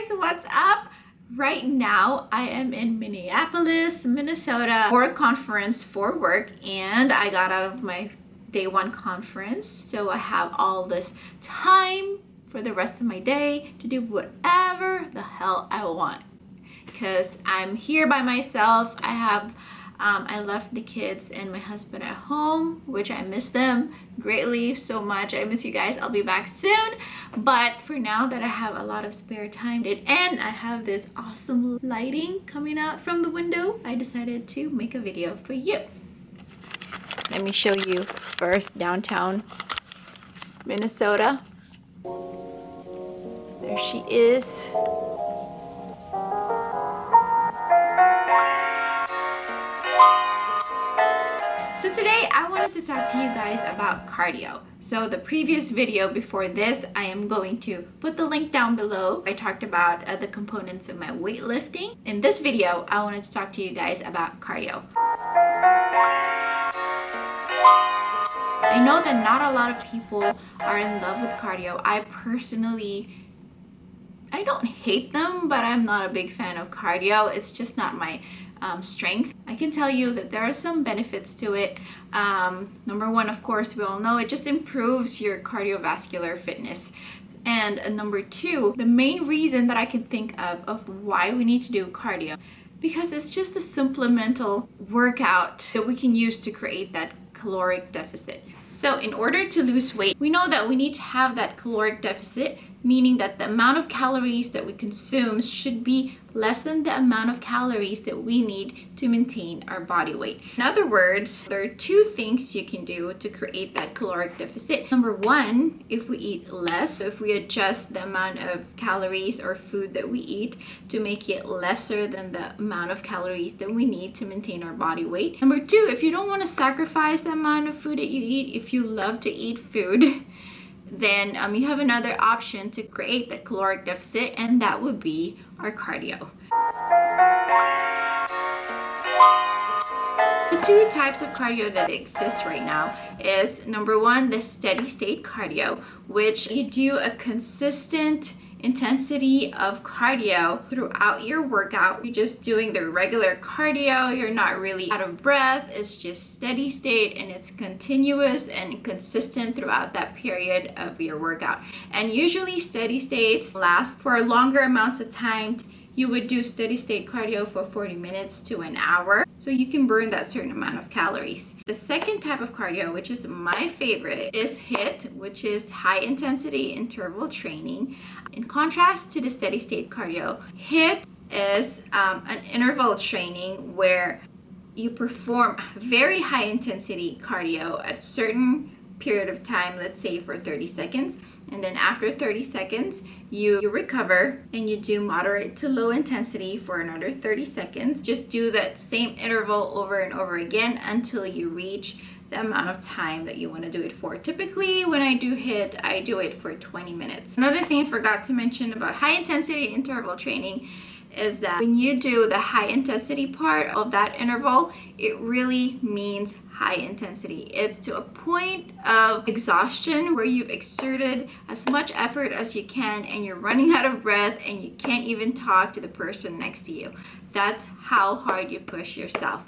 guys, what's up? Right now I am in Minneapolis, Minnesota for a conference for work, and I got out of my day one conference, so I have all this time for the rest of my day to do whatever the hell I want because I'm here by myself. I left the kids and my husband at home, which I miss them greatly so much. I miss you guys. I'll be back soon. But for now that I have a lot of spare time and I have this awesome lighting coming out from the window, I decided to make a video for you. Let me show you first downtown Minnesota. There she is. So today I wanted to talk to you guys about cardio. So the previous video before this, I am going to put the link down below. I talked about the components of my weightlifting. In this video, I wanted to talk to you guys about cardio. I know that not a lot of people are in love with cardio. I don't hate them, but I'm not a big fan of cardio. It's just not my strength. I can tell you that there are some benefits to it. Number one, of course, we all know it just improves your cardiovascular fitness. And number two, the main reason that I can think of why we need to do cardio, because it's just a supplemental workout that we can use to create that caloric deficit. So in order to lose weight, we know that we need to have that caloric deficit, meaning that the amount of calories that we consume should be less than the amount of calories that we need to maintain our body weight. In other words, there are two things you can do to create that caloric deficit. Number one, if we eat less, so if we adjust the amount of calories or food that we eat to make it lesser than the amount of calories that we need to maintain our body weight. Number two, if you don't want to sacrifice the amount of food that you eat, if you love to eat food, then you have another option to create that caloric deficit, and that would be our cardio. The two types of cardio that exist right now is number one, the steady state cardio, which you do a consistent intensity of cardio throughout your workout. You're just doing the regular cardio. You're not really out of breath. It's just steady state, and it's continuous and consistent throughout that period of your workout. And usually steady states last for longer amounts of time. You would do steady state cardio for 40 minutes to an hour, so you can burn that certain amount of calories. The second type of cardio, which is my favorite, is HIIT, which is high intensity interval training. In contrast to the steady state cardio, HIIT is an interval training where you perform very high intensity cardio at a certain period of time, let's say for 30 seconds, and then after 30 seconds you recover and you do moderate to low intensity for another 30 seconds. Just do that same interval over and over again until you reach the amount of time that you want to do it for. Typically when I do HIIT, I do it for 20 minutes. Another thing I forgot to mention about high intensity interval training is that when you do the high intensity part of that interval, it really means high intensity. It's to a point of exhaustion where you've exerted as much effort as you can and you're running out of breath and you can't even talk to the person next to you. That's how hard you push yourself.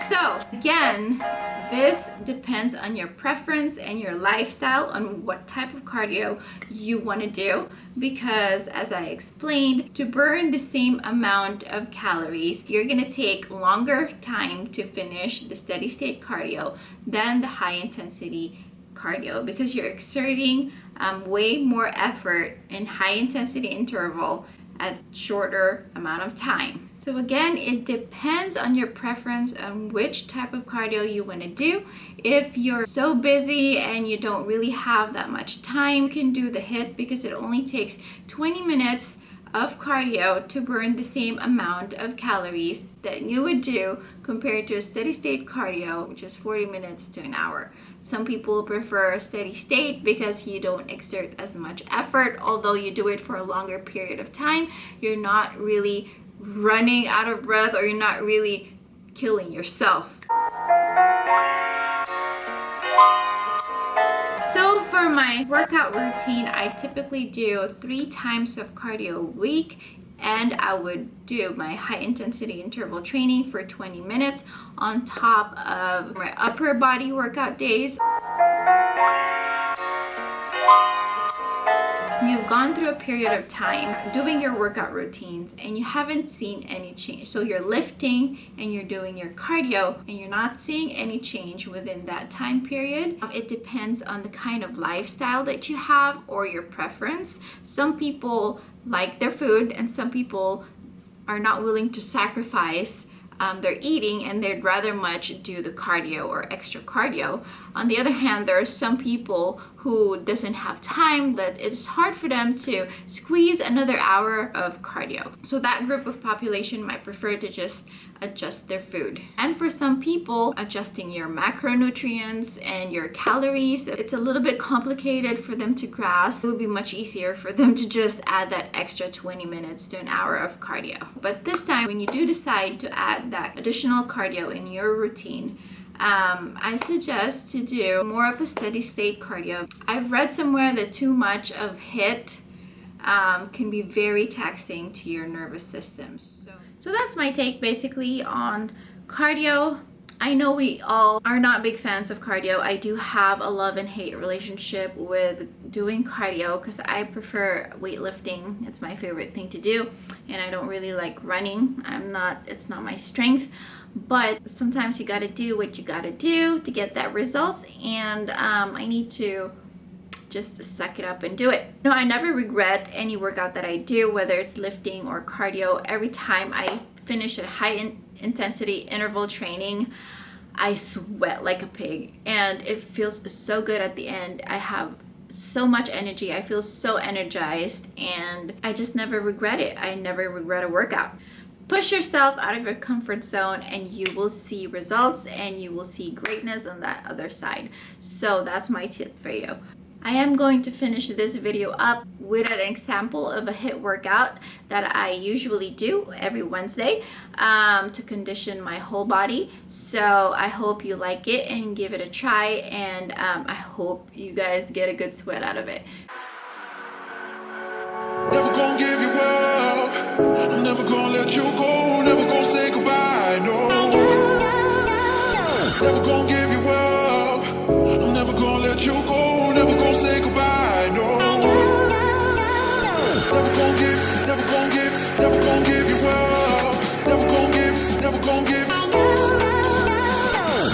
So again, this depends on your preference and your lifestyle on what type of cardio you want to do, because as I explained, to burn the same amount of calories, you're going to take longer time to finish the steady state cardio than the high intensity cardio, because you're exerting way more effort in high intensity interval at shorter amount of time. So again, it depends on your preference on which type of cardio you want to do. If you're so busy and you don't really have that much time, you can do the HIIT because it only takes 20 minutes of cardio to burn the same amount of calories that you would do compared to a steady state cardio, which is 40 minutes to an hour. Some people prefer a steady state because you don't exert as much effort. Although you do it for a longer period of time, you're not really running out of breath, or you're not really killing yourself. So for for my workout routine, I typically do 3 times of cardio a week, and I would do my high intensity interval training for 20 minutes on top of my upper body workout days. You've gone through a period of time doing your workout routines and you haven't seen any change. So you're lifting and you're doing your cardio and you're not seeing any change within that time period. It depends on the kind of lifestyle that you have or your preference. Some people like their food and some people are not willing to sacrifice their eating, and they'd rather much do the cardio or extra cardio. On the other hand, there are some people who doesn't have time, that it's hard for them to squeeze another hour of cardio. So that group of population might prefer to just adjust their food. And for some people, adjusting your macronutrients and your calories, it's a little bit complicated for them to grasp. It would be much easier for them to just add that extra 20 minutes to an hour of cardio. But this time, when you do decide to add that additional cardio in your routine, I suggest to do more of a steady state cardio. I've read somewhere that too much of HIIT can be very taxing to your nervous system. So that's my take basically on cardio. I know we all are not big fans of cardio. I do have a love and hate relationship with doing cardio because I prefer weightlifting. It's my favorite thing to do, and I don't really like running. It's not my strength. But sometimes you got to do what you got to do to get that results, and I need to just suck it up and do it. No, I never regret any workout that I do, whether it's lifting or cardio. Every time I finish a high intensity interval training, I sweat like a pig, and it feels so good at the end. I have so much energy. I feel so energized, and I just never regret it. I never regret a workout. Push yourself out of your comfort zone and you will see results, and you will see greatness on that other side. So that's my tip for you. I am going to finish this video up with an example of a HIIT workout that I usually do every Wednesday to condition my whole body. So I hope you like it and give it a try, and I hope you guys get a good sweat out of it. Never gonna give you up, I'm never gonna let you go, never gonna say goodbye, no. Never gonna give you up, I'm never gonna let you go, never gonna say goodbye, no. Never gonna give, never gonna give, never gonna give you up, never gonna give, never gonna give.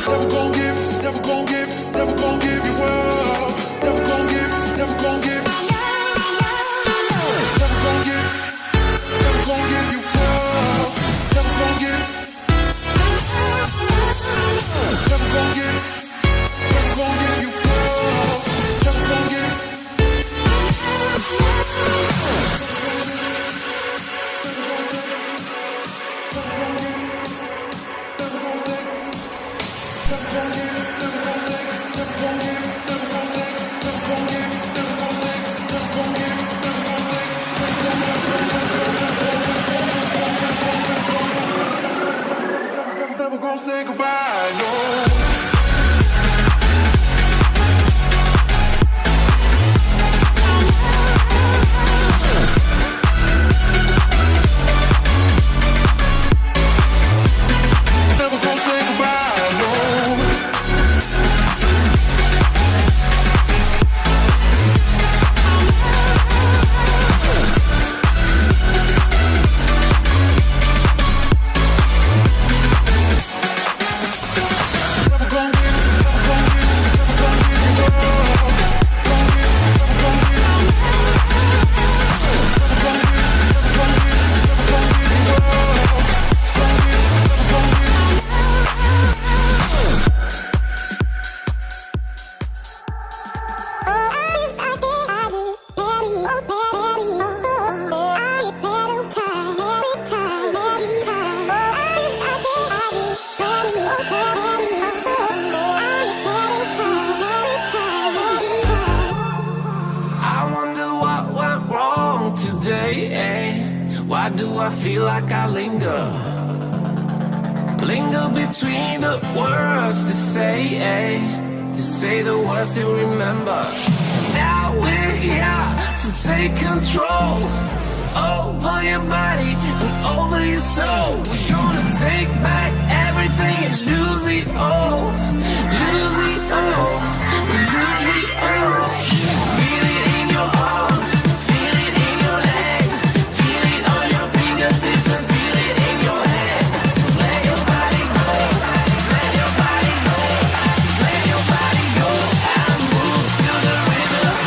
Never gonna give, never gonna give, never gonna give you up, never gonna give, never gonna give. Never gonna say goodbye, no. Why do I feel like I linger between the words to say the words to remember? take control over your body and over your soul. We're gonna take back everything and lose it all. Lose it all. Lose it all. Feel it in your arms, feel it in your legs, feel it on your fingertips and feel it in your head. Just let your body go, just let your body go, just let your body go and move to the rhythm.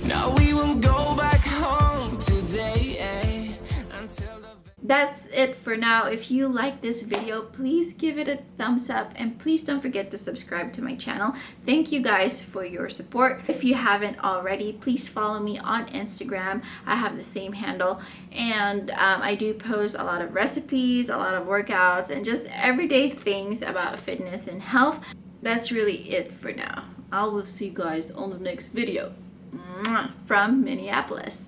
Now we won't go back home today, until the... That's it for now. If you like this video, please give it a thumbs up and please don't forget to subscribe to my channel. Thank you guys for your support. If you haven't already, please follow me on Instagram. I have the same handle, and I do post a lot of recipes, a lot of workouts, and just everyday things about fitness and health. That's really it for now. I will see you guys on the next video. Mwah, from Minneapolis.